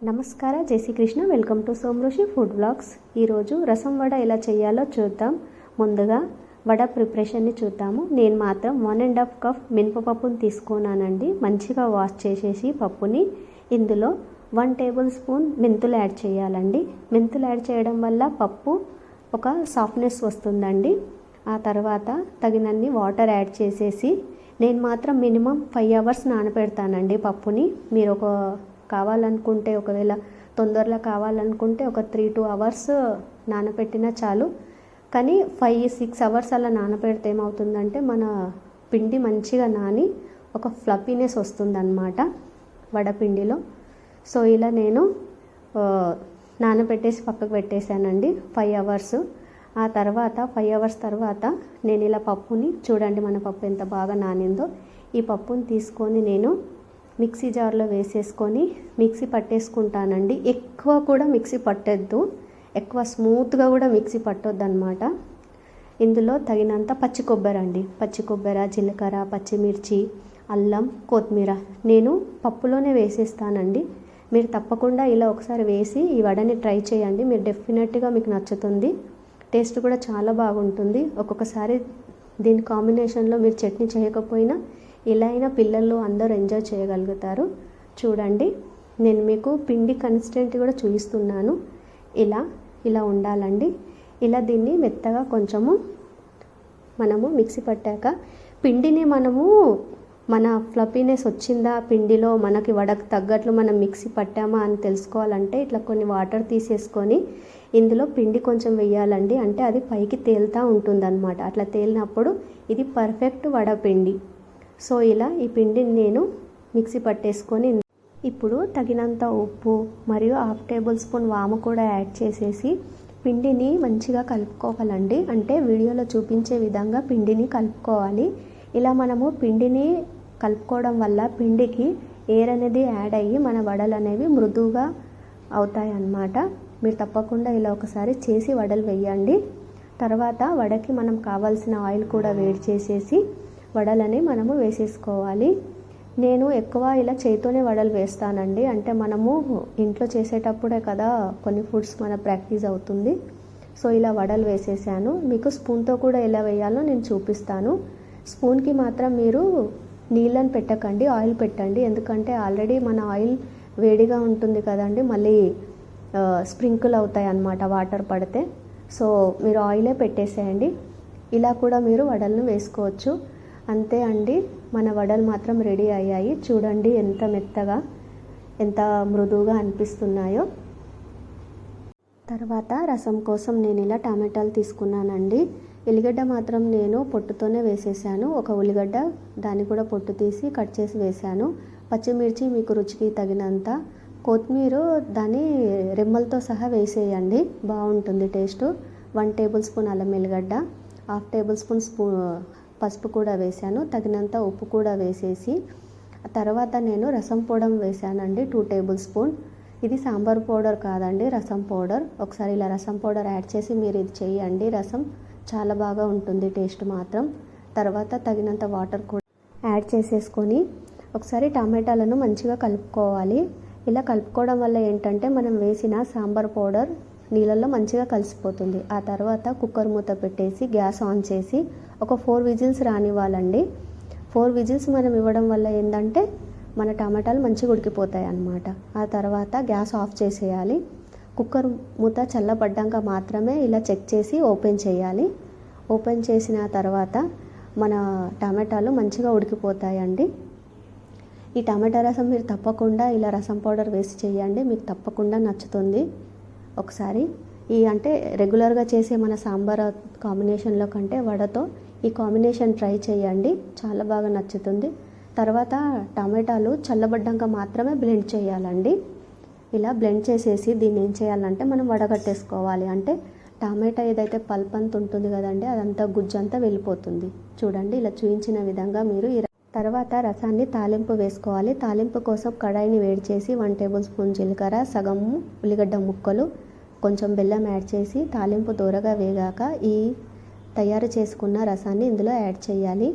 నమస్కార జై Srikrishna welcome to Somarushi food blogs. ఈరోజు రసం వడ ఎలా చేయాలో చూద్దాం. ముందుగా వడ ప్రిపరేషన్ని చూద్దాము. నేను మాత్రం 1.5 కప్ మినపప్పుని తీసుకున్నానండి. మంచిగా వాష్ చేసేసి పప్పుని ఇందులో 1 టేబుల్ స్పూన్ మెంతులు యాడ్ చేయాలండి. మెంతులు యాడ్ చేయడం వల్ల పప్పు ఒక సాఫ్ట్నెస్ వస్తుందండి. ఆ తర్వాత తగినన్ని వాటర్ యాడ్ చేసేసి నేను మాత్రం మినిమం 5 అవర్స్ నానబెడతానండి పప్పుని. మీరు కావాలనుకుంటే ఒకవేళ తొందరగా కావాలనుకుంటే ఒక 3-2 అవర్స్ నానబెట్టినా చాలు. కానీ 5-6 అవర్స్ అలా నానబెడితే ఏమవుతుందంటే మన పిండి మంచిగా నాని ఒక ఫ్లఫీనెస్ వస్తుందన్నమాట వడపిండిలో. సో ఇలా నేను నానబెట్టేసి పక్కకు పెట్టేశానండి 5 అవర్స్. ఆ తర్వాత 5 అవర్స్ తర్వాత నేను ఇలా పప్పుని చూడండి, మన పప్పు ఎంత బాగా నానిందో. ఈ పప్పుని తీసుకొని నేను మిక్సీ జార్లో వేసేసుకొని మిక్సీ పట్టేసుకుంటానండి. ఎక్కువ కూడా మిక్సీ పట్టొద్దు, ఎక్కువ స్మూత్గా కూడా మిక్సీ పట్టొద్దు అనమాట. ఇందులో తగినంత పచ్చి కొబ్బరి అండి, పచ్చి కొబ్బరి, జీలకర్ర, పచ్చిమిర్చి, అల్లం, కొత్తిమీర నేను పప్పులోనే వేసేస్తానండి. మీరు తప్పకుండా ఇలా ఒకసారి వేసి ఈ వడని ట్రై చేయండి. మీరు డెఫినెట్గా మీకు నచ్చుతుంది. టేస్ట్ కూడా చాలా బాగుంటుంది. ఒక్కొక్కసారి దీని కాంబినేషన్లో మీరు చట్నీ చేయకపోయినా ఇలా అయినా పిల్లలు అందరూ ఎంజాయ్ చేయగలుగుతారు. చూడండి, నేను మీకు పిండి కన్సిస్టెంట్ కూడా చూపిస్తున్నాను. ఇలా ఉండాలండి. ఇలా దీన్ని మెత్తగా కొంచెము మనము మిక్సీ పట్టాక పిండిని మన ఫ్లఫీనెస్ వచ్చిందా పిండిలో, మనకి వడకు తగ్గట్లు మనం మిక్సీ పట్టామా అని తెలుసుకోవాలంటే ఇట్లా కొన్ని వాటర్ తీసేసుకొని ఇందులో పిండి కొంచెం వేయాలండి. అంటే అది పైకి తేలుతూ ఉంటుందన్నమాట. అట్లా తేలినప్పుడు ఇది పర్ఫెక్ట్ వడపిండి. సో ఇలా ఈ పిండిని నేను మిక్సీ పట్టేసుకొని ఇప్పుడు తగినంత ఉప్పు మరియు 1/2 టేబుల్ స్పూన్ వాము కూడా యాడ్ చేసేసి పిండిని మంచిగా కలుపుకోవాలండి. అంటే వీడియోలో చూపించే విధంగా పిండిని కలుపుకోవాలి. ఇలా మనము పిండిని కలుపుకోవడం వల్ల పిండికి ఎయిర్ అనేది యాడ్ అయ్యి మన వడలు అనేవి మృదువుగా అవుతాయి అన్నమాట. మీరు తప్పకుండా ఇలా ఒకసారి చేసి వడలు వేయండి. తర్వాత వడకి మనం కావాల్సిన ఆయిల్ కూడా వేడి చేసేసి వడలని మనము వేసేసుకోవాలి. నేను ఎక్కువ ఇలా చేతితోనే వడలు వేస్తానండి. అంటే మనము ఇంట్లో చేసేటప్పుడే కదా కొన్ని ఫుడ్స్ మన ప్రాక్టీస్ అవుతుంది. సో ఇలా వడలు వేసేసాను. మీకు స్పూన్తో కూడా ఎలా వేయాలో నేను చూపిస్తాను. స్పూన్కి మాత్రం మీరు నీళ్ళని పెట్టకండి, ఆయిల్ పెట్టండి. ఎందుకంటే ఆల్రెడీ మన ఆయిల్ వేడిగా ఉంటుంది కదండి, మళ్ళీ స్ప్రింకిల్ అవుతాయి అన్నమాట వాటర్ పడితే. సో మీరు ఆయిలే పెట్టేసేయండి. ఇలా కూడా మీరు వడలను వేసుకోవచ్చు. అంతే అండి, మన వడలు మాత్రం రెడీ అయ్యాయి. చూడండి ఎంత మెత్తగా, ఎంత మృదువుగా అనిపిస్తున్నాయో. తర్వాత రసం కోసం నేను ఇలా టమాటాలు తీసుకున్నానండి. ఉల్లిగడ్డ మాత్రం నేను పొట్టుతోనే వేసేసాను. ఒక ఉల్లిగడ్డ దాన్ని కూడా పొట్టు తీసి కట్ చేసి వేసాను. పచ్చిమిర్చి మీకు రుచికి తగినంత, కొత్తిమీర దాన్ని రెమ్మలతో సహా వేసేయండి, బాగుంటుంది టేస్ట్. 1 టేబుల్ స్పూన్ అల్లం వెల్లిగడ్డ, 1/2 టేబుల్ స్పూన్ పసుపు కూడా వేసాను. తగినంత ఉప్పు కూడా వేసేసి తర్వాత నేను రసం పౌడర్ వేసానండి 2 టేబుల్ స్పూన్. ఇది సాంబార్ పౌడర్ కాదండి, రసం పౌడర్. ఒకసారి ఇలా రసం పౌడర్ యాడ్ చేసి మీరు ఇది చేయండి. రసం చాలా బాగా ఉంటుంది టేస్ట్ మాత్రం. తర్వాత తగినంత వాటర్ కూడా యాడ్ చేసేసుకొని ఒకసారి టమాటాలను మంచిగా కలుపుకోవాలి. ఇలా కలుపుకోవడం వల్ల ఏంటంటే మనం వేసిన సాంబార్ పౌడర్ నీళ్ళల్లో మంచిగా కలిసిపోతుంది. ఆ తర్వాత కుక్కర్ మూత పెట్టేసి గ్యాస్ ఆన్ చేసి ఒక 4 విజిల్స్ రానివ్వాలండి. 4 విజిల్స్ మనం ఇవ్వడం వల్ల ఏంటంటే మన టమాటాలు మంచిగా ఉడికిపోతాయి అన్నమాట. ఆ తర్వాత గ్యాస్ ఆఫ్ చేసేయాలి. కుక్కర్ మూత చల్లబడ్డాక మాత్రమే ఇలా చెక్ చేసి ఓపెన్ చేయాలి. ఓపెన్ చేసిన తర్వాత మన టమాటాలు మంచిగా ఉడికిపోతాయండి. ఈ టమాటా రసం మీరు తప్పకుండా ఇలా రసం పౌడర్ వేసి చేయండి, మీకు తప్పకుండా నచ్చుతుంది. ఒకసారి అంటే రెగ్యులర్గా చేసే మన సాంబార్ కాంబినేషన్లో కంటే వడతో ఈ కాంబినేషన్ ట్రై చేయండి, చాలా బాగా నచ్చుతుంది. తర్వాత టమాటాలు చల్లబడ్డాక మాత్రమే బ్లెండ్ చేయాలండి. ఇలా బ్లెండ్ చేసేసి దీన్ని ఏం చేయాలంటే మనం వడగట్టేసుకోవాలి. అంటే టమాటా ఏదైతే పల్ప్ అంత ఉంటుంది కదండి, అదంతా గుజ్జంతా వెళ్ళిపోతుంది. చూడండి, ఇలా చూపించిన విధంగా మీరు తర్వాత రసాన్ని తాలింపు వేసుకోవాలి. తాలింపు కోసం కడాయిని వేడి చేసి 1 టేబుల్ స్పూన్ జీలకర్ర, సగం ఉల్లిగడ్డ ముక్కలు, కొంచెం బెల్లం యాడ్ చేసి తాలింపు దూరగా వేగాక ఈ తయారు చేసుకున్న రసాన్ని ఇందులో యాడ్ చేయాలి.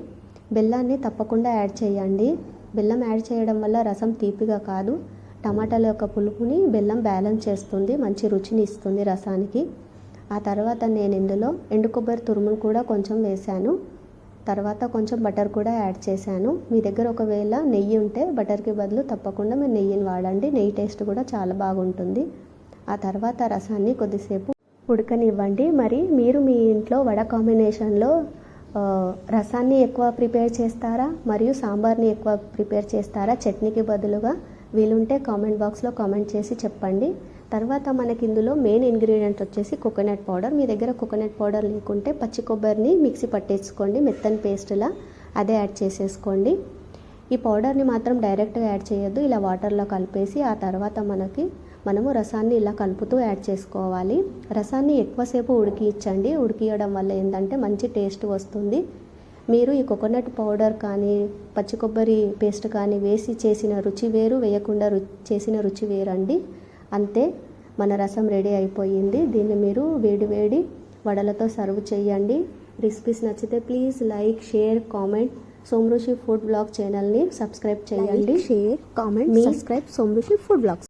బెల్లాన్ని తప్పకుండా యాడ్ చేయండి. బెల్లం యాడ్ చేయడం వల్ల రసం తీపిగా కాదు, టమాటాల యొక్క పులుపుని బెల్లం బ్యాలెన్స్ చేస్తుంది, మంచి రుచిని ఇస్తుంది రసానికి. ఆ తర్వాత నేను ఇందులో ఎండు కొబ్బరి తురుమును కూడా కొంచెం వేశాను. తర్వాత కొంచెం బటర్ కూడా యాడ్ చేశాను. మీ దగ్గర ఒకవేళ నెయ్యి ఉంటే బటర్కి బదులు తప్పకుండా మీరు నెయ్యిని వాడండి. నెయ్యి టేస్ట్ కూడా చాలా బాగుంటుంది. ఆ తర్వాత రసాన్ని కొద్దిసేపు ఉడకనివ్వండి. మరి మీరు మీ ఇంట్లో వడ కాంబినేషన్లో రసాన్ని ఎక్కువ ప్రిపేర్ చేస్తారా మరియు సాంబార్ని ఎక్కువ ప్రిపేర్ చేస్తారా? చట్నీకి బదులుగా వీలుంటే కామెంట్ బాక్స్లో కామెంట్ చేసి చెప్పండి. తర్వాత మనకి ఇందులో మెయిన్ ఇంగ్రీడియంట్ వచ్చేసి కోకోనట్ పౌడర్. మీ దగ్గర కోకోనట్ పౌడర్ లేకుంటే పచ్చి కొబ్బరిని మిక్సీ పట్టేసుకోండి, మెత్తని పేస్ట్లా అదే యాడ్ చేసేసుకోండి. ఈ పౌడర్ని మాత్రం డైరెక్ట్గా యాడ్ చేయొద్దు, ఇలా వాటర్లో కలిపేసి ఆ తర్వాత మనము రసాన్ని ఇలా కలుపుతూ యాడ్ చేసుకోవాలి. రసాన్ని ఎక్కువసేపు ఉడికించండి. ఉడికియడం వల్ల ఏంటంటే మంచి టేస్ట్ వస్తుంది. మీరు ఈ కోకోనట్ పౌడర్ కానీ పచ్చి కొబ్బరి పేస్ట్ కానీ వేసి చేసిన రుచి వేరు, వేయకుండా చేసిన రుచి వేరండి. అంతే, మన రసం రెడీ అయిపోయింది. దీన్ని మీరు వేడి వేడి వడలతో సర్వ్ చేయండి. రెసిపీస్ నచ్చితే please like, share, comment. Somarushi food blog ఛానల్ని సబ్స్క్రైబ్ చేయండి. Share, comment, subscribe Somarushi food blogs.